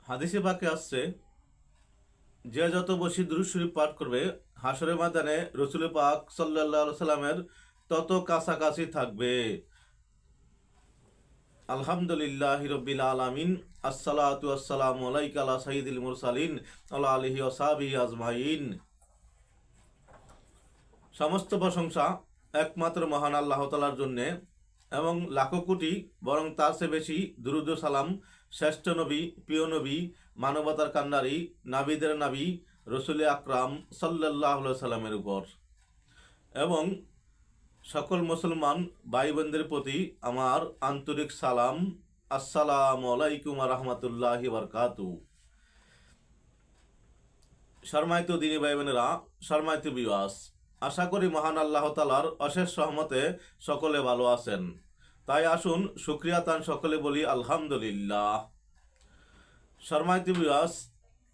হাদিসে পাকে আসছে, যে যত বেশি দুরূদ শরীফ পাঠ করবে হাসরের ময়দানে রসুল পাক সাল্লাল্লাহু সাল্লামের তত কাছাকাছি থাকবে। আলহামদুলিল্লাহি রাব্বিল আলামিন। আসসালাতু আসসালামু আলাইকা আলা সাইয়্যিদিল মুরসালিন আলা আলিহি ওয়া সাহবিহি আজমাইন। সমস্ত প্রশংসা একমাত্র মহান আল্লাহ তাআলার জন্যে, এবং লাখো কোটি বরং তার চেয়ে বেশি দুরূদ ও সালাম শ্রেষ্ঠ নবী, প্রিয় নবী, মানবতার কান্ডারি, নাবিদের নাবী রসুল আকরাম সাল্লাল্লাহু আলাইহি সাল্লামের উপর, এবং সকল মুসলমান ভাই বোনদের প্রতি আমার আন্তরিক সালাম। আসসালামু আলাইকুম ওয়া রাহমাতুল্লাহি ওয়া বারাকাতুহু। সম্মানিত দিনী ভাই বোনেরা, সম্মানিত ভিউয়ার্স, আশা করি মহান আল্লাহ তাআলার অশেষ রহমতে সকলে ভালো আছেন। তাই আসুন শুকরিয়া তান সকলে বলি আলহামদুলিল্লাহ। সম্মানিত ভিউয়ার্স,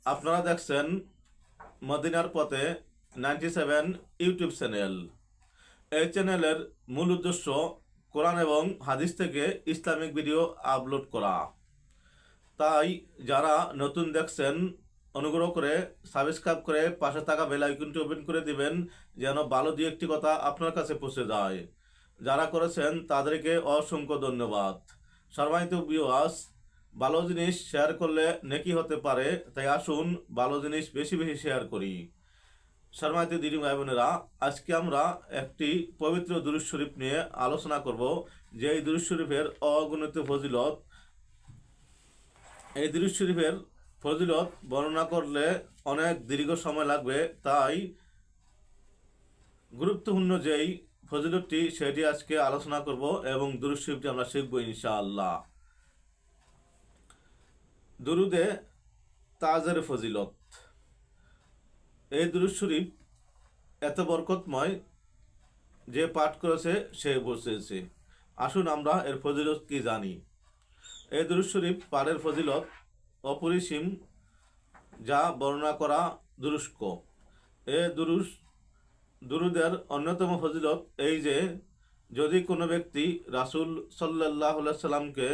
আপনারা দেখছেন মদিনার পথে 97 ইউটিউব চ্যানেল। এই চ্যানেলের মূল উদ্দেশ্য কোরআন এবং হাদিস থেকে ইসলামিক ভিডিও আপলোড করা। তাই যারা নতুন দেখছেন অনুগ্রহ করে সাবস্ক্রাইব করে পাশে থাকা বেল আইকনটি ওপেন করে দিবেন, যেন ভালো দু একটি কথা আপনার কাছে পৌঁছে যায়। যারা করেছেন তাদেরকে অসংখ্য ধন্যবাদ। সম্মানিত ভিউয়ার্স, ভালো জিনিস শেয়ার করলে নেকি হতে পারে, তাই আসুন ভালো জিনিস বেশি বেশি শেয়ার করি। সম্মানিত দিদি ভাই বোনেরা, আজকে আমরা একটি পবিত্র দুরূদ শরীফ নিয়ে আলোচনা করব, যে এই দুরূদ শরীফের অগণিত ফজিলত। এই দুরূদ শরীফের ফজিলত বর্ণনা করলে অনেক দীর্ঘ সময় লাগবে, তাই গুরুত্বপূর্ণ যেই ফজিলতটি সেটি আজকে আলোচনা করব এবং দুরূদ শরীফটি আমরা শিখব ইনশাআল্লাহ। দুরুদে তাজের ফজিলত। এই দুরূদ শরীফ এত বরকতময়, যে পাঠ করেছে সে বুঝেছে। আসুন আমরা এর ফজিলত কি জানি। এই দুরূদ শরীফ পাঠের ফজিলত অপরিসীম, যা বর্ণনা করা দুরুষ্ক। এ দুরুদের অন্যতম ফজিলত এই যে, যদি কোনো ব্যক্তি রাসূল সাল্লাল্লাহু আলাইহি সাল্লামকে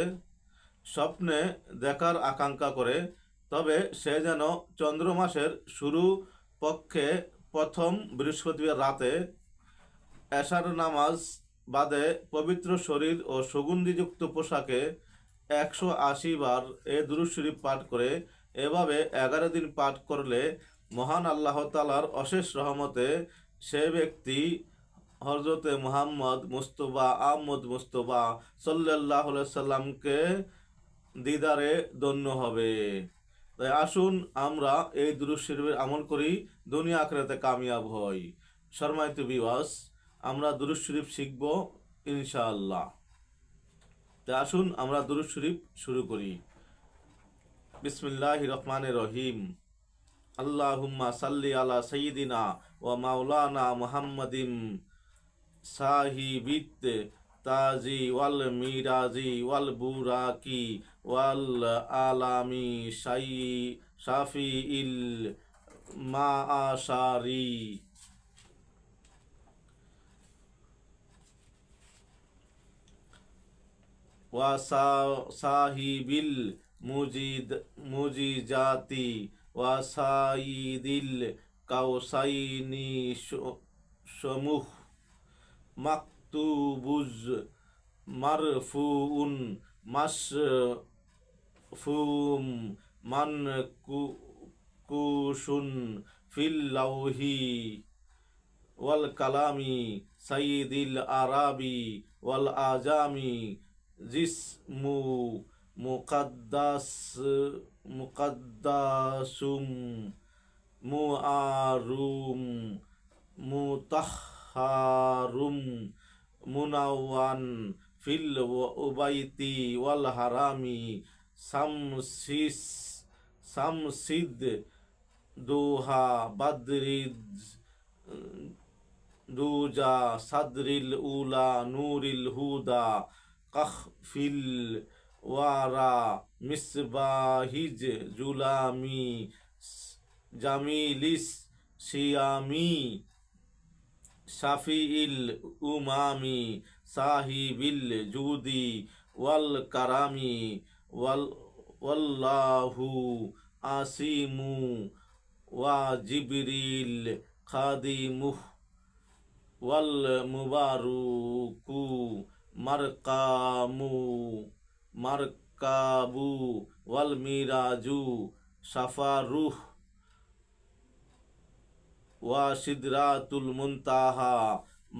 স্বপ্নে দেখার আকাঙ্ক্ষা করে, তবে সে যেন চন্দ্র মাসের শুরু পক্ষে প্রথম বৃহস্পতিবার রাতে এশার নামাজ বাদে পবিত্র শরীর ও সুগন্ধিযুক্ত পোশাকে 180 বার এ দুরূদ শরীফ পাঠ করে, এভাবে 11 দিন পাঠ করলে মহান আল্লাহ তাআলার অশেষ রহমতে সে ব্যক্তি হযরতে মুহাম্মদ মুস্তাফা আহমদ মুস্তাফা সাল্লাল্লাহু আলাইহি সাল্লামকে দিদারে ধন্য হবে। তাই আসুন আমরা এই দুরূদ শরীফের আমল করি, দুনিয়া আখিরাতে কামিয়াব হই। সম্মানিত ভিউয়ার্স, আমরা দুরূদ শরীফ শিখব ইনশাআল্লাহ। তাই আসুন আমরা দুরূদ শরীফ শুরু করি। বিসমিল্লাহির রহমানির রহিম। আল্লাহুম্মা সাল্লি আলা সাইয়্যিদিনা ওয়া মাওলানা মুহাম্মাদিন সাহিবিত তাজি ওয়াল মিরাজি ওয়াল বুরাকি ওয়াল আলামি শাফি ইল মাআশারি ওয়া সাহিবিল মুজিজাতি ওয়া সাইয়িদিল কাউসাইনি সমূহ মাকতুবুজ মারফুউন মাসফুম মানকুশুন ফিল লাউহি ওয়াল কালামি সাইয়্যিদিল আরাবি ওয়াল আজামি জিসমু মুকাদ্দাসুম মুআরুম মুতাহহারুম মুনাওয়ান ফিল উবাইতি ওয়াল হারামি শামসিদ দুহা বাদরিজ দুজা সাদরিল উলা নূরিল হুদা কাহফিল ওয়ারা মিসবাহিজ জুলামি জামিলিস সিয়ামি শাফিইল উমামি সাহিবিল জুদি ওয়াল কারামি ওয়াল্লাহু আসিমু ওয়া জিবরিল খাদিমুহ ওয়াল মুবারুকু মারকামু মারকাবু ওয়াল মিরাজু সাফারুহ ওয়া সিদরাতুল মুনতাহা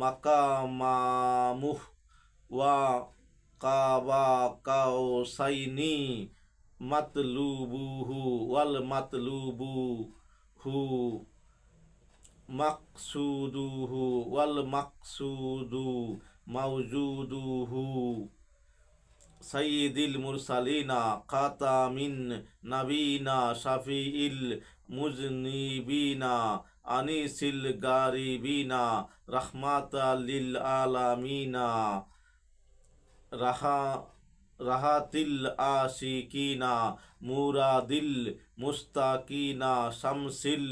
মাকামামুহ ওয়া কাবা কাউসাইনি মাতলুবুহু ওয়াল মাতলুবুহু মাকসুদুহু ওয়াল মাকসুদু মাওজুদুহু সাইয়্যিদিল মুরসালিনা খাতামিন নাবিনা শাফিইল মুজনিবিনা আনিসিল গারিবিনা রাহমাতাল লিল আলামিনা রাহাতিল আশিকিনা মুরাদিল মুস্তাকিনা শামসিল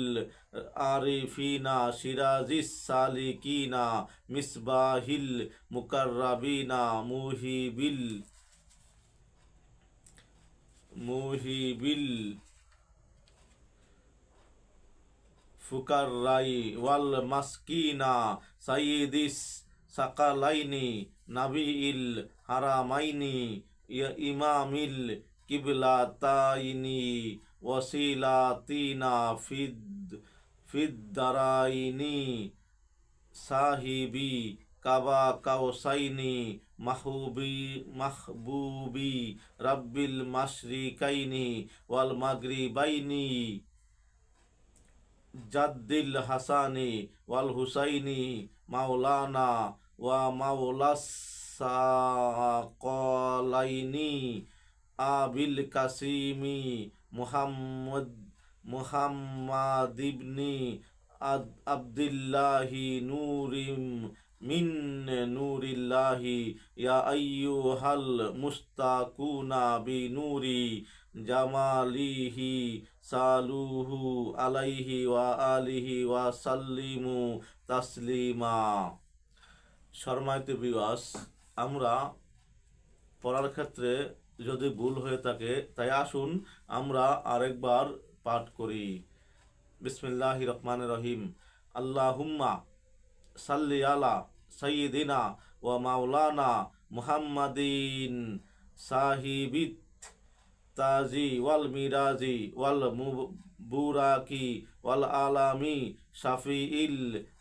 আরিফিনা সিরাজিস সালিকিনা মিসবাহিল মুকাররাবিনা মুহিবিল ফুকাররাই ওয়াল মাসকিনা সাইয়্যিদিস সাকালাইনি নাবিইল হারামাইনি ইমামিল কিবলাতাইনি ওয়াসিলাতিনা ফিদ্দারাইনি সাহিবি কাবা কাউসাইনি মাহবুবি রাব্বিল মাশরিকাইনি ওয়াল মাগরিবাইনি জাদ্দিল হাসানি ওয়াল হুসাইনি মাওলানা ওয়া মাওলাস সাকলাইনি আবিল কাসিমি মুহাম্মদ ইবনি আবদুল্লাহি নূরিম মিন নূরিল্লাহি ইয়া আইয়ুহাল মুস্তাকুনা বিনূরি জামালিহি সালুহু আলাইহি ওয়া আলিহি ওয়া সাল্লিমু তাসলিমা। সম্মানিত ভিউয়ার্স, আমরা পড়ার ক্ষেত্রে যদি ভুল হয়ে থাকে তাই আসুন আমরা আরেকবার পাঠ করি। বিসমিল্লাহির রহমানির রহিম। আল্লাহুম্মা সাল্লি আলা সাইয়্যিদিনা ওয়া মাওলানা মুহাম্মাদিন সাহিবিত তাজি ওয়াল মিরাজি ওয়াল বুরাকি ওয়াল আলামি শাফিইল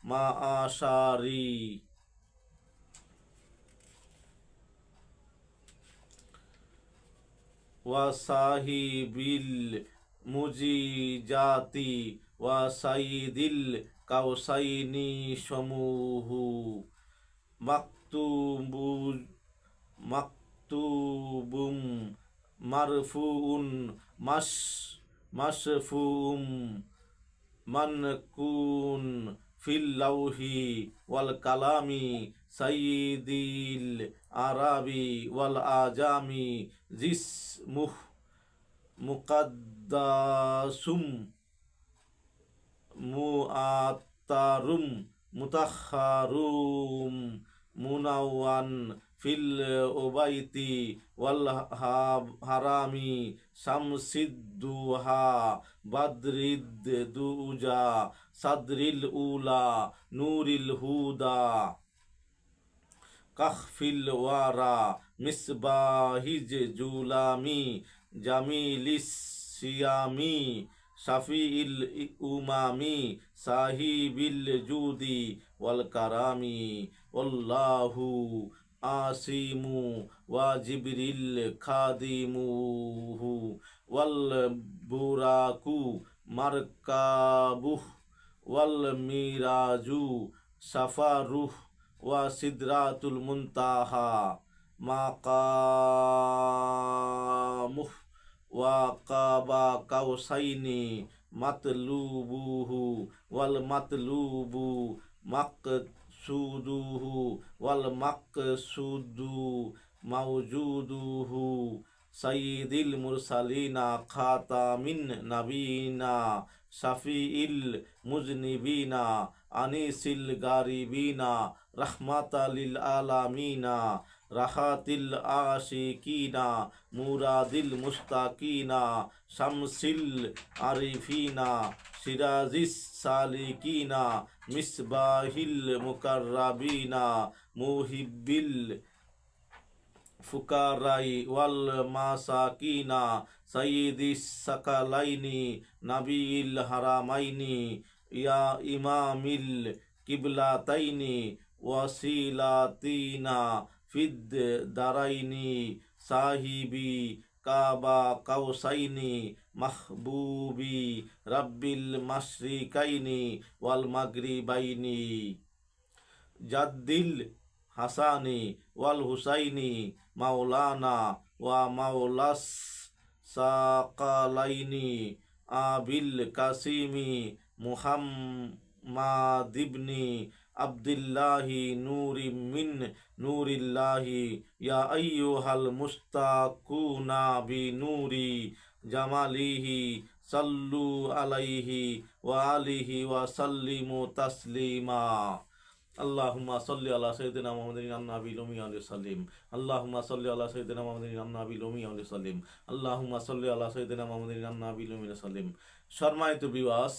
মাআশারি। ওয়া সাহিবিল মুজিজাতি ওয়া সাইয়্যিদিল কাউসাইনি সমূহু মাকতুবুম মারফুউন মাশফুউম মানকুন ফিল লাউহি ওয়াল কালামি সাইয়্যিদিল আরাবি ওয়াল আজামি জিসমুহ মুকাদ্দাসুম মুআত্তারুম মুতাহহারুম মুনাওয়ান ফিল উবাইতি ওয়াল হারামি শামসিদ্দুহা বাদরিদ দুজা সাদরিল উলা নূরিল হুদা কাহফিল ওয়ারা মিসবাহিজ জুলামি জামিলিস সিয়ামি শাফিইল উমামি সাহিবিল জুদি ওয়াল কারামি আল্লাহু আসিমু ওয়া জিবরিল খাদিমুহু ওয়াল বুরাকু মারকাবুহ ওয়াল মিরাজু সাফারুহ ওয়া সিদরাতুল মুনতাহা মাকামুহ ওয়া কাবা কাউসাইনি মাতলুবুহু ওয়াল মাতলুবু মাকসুদুহু ওয়াল মাকসুদু মাওজুদুহু সাইয়্যিদিল মুরসালিনা খাতামিন নাবিনা শাফিইল মুজনিবিনা আনিসিল গারিবিনা রাহমাতাল লিল আলামিনা রাহাতিল আশিকিনা মুরাদিল মুস্তাকিনা শামসিল আরিফিনা সিরাজিস সালিকিনা মিসবাহিল মুকাররাবিনা মুহিব্বিল ফুকারাই ওয়াল মাসাকিনা সাইয়্যিদিস সাকালাইনি নাবিয়িল হারামাইনি ইয়া ইমামিল কিবলাতাইনি ওয়াসিলাতিনা ফিদ দারাইনি সাহিবি কাবা কাউসাইনি মাহবুবি রাব্বিল মাশরিকাইনি ওয়াল মাগরিবাইনি জাদ্দিল হাসানি ওয়াল হুসাইনি মাওলানা ওয়া মাওলাস সাকালাইনি আবিল কাসিমি মুহাম্মাদিবনি আবদুল্লাহি নূরি মিন নূরিল্লাহি ইয়া আইয়ুহাল মুস্তাকুনা বি নূরি জামালিহি সাল্লু আলাইহি ওয়া আলিহি ওয়া সাল্লিমু তাসলিমা আল্লাহুম্মা সাল্লি আলা সাইয়্যিদিনা মুহাম্মাদিন আন-নাবিয়্যিল উম্মি ওয়া আলিহি সাল্লিম আল্লাহুম্মা সাল্লি আলা সাইয়্যিদিনা মুহাম্মাদিন আন-নাবিয়্যিল উম্মি ওয়া আলিহি সাল্লিম আল্লাহুম্মা সাল্লি আলা সাইয়্যিদিনা মুহাম্মাদিন আন-নাবিয়্যিল উম্মি ওয়া সাল্লিম। সম্মানিত বিওয়াস,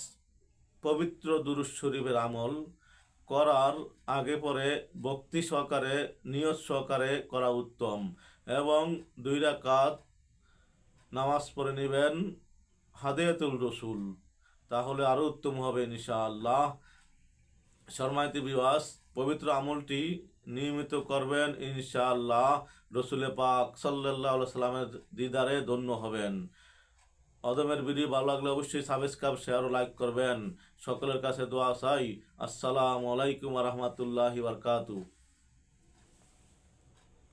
পবিত্র দুরূদ শরীফের আমল করার আগে পরে ভক্তি সহকারে নিয়ত সহকারে করা উত্তম এবং 2 রাকাত নামাজ পড়ে নেবেন হাদিয়াতুল রাসূল, তাহলে আরো উত্তম হবে ইনশাআল্লাহ। সম্মানিত বিওয়াস, পবিত্র আমলটি নিয়মিত করবেন ইনশাআল্লাহ, রসুল পাক সাল্লাল্লাহু আলাইহি সাল্লামের দিদারে ধন্য হবেন। অদমের ভিডিও ভালো লাগলে অবশ্যই সাবস্ক্রাইব শেয়ার ও লাইক করবেন। সকলের কাছে দোয়া চাই। আসসালামু আলাইকুম ওয়া রাহমাতুল্লাহি ওয়া বারাকাতুহু।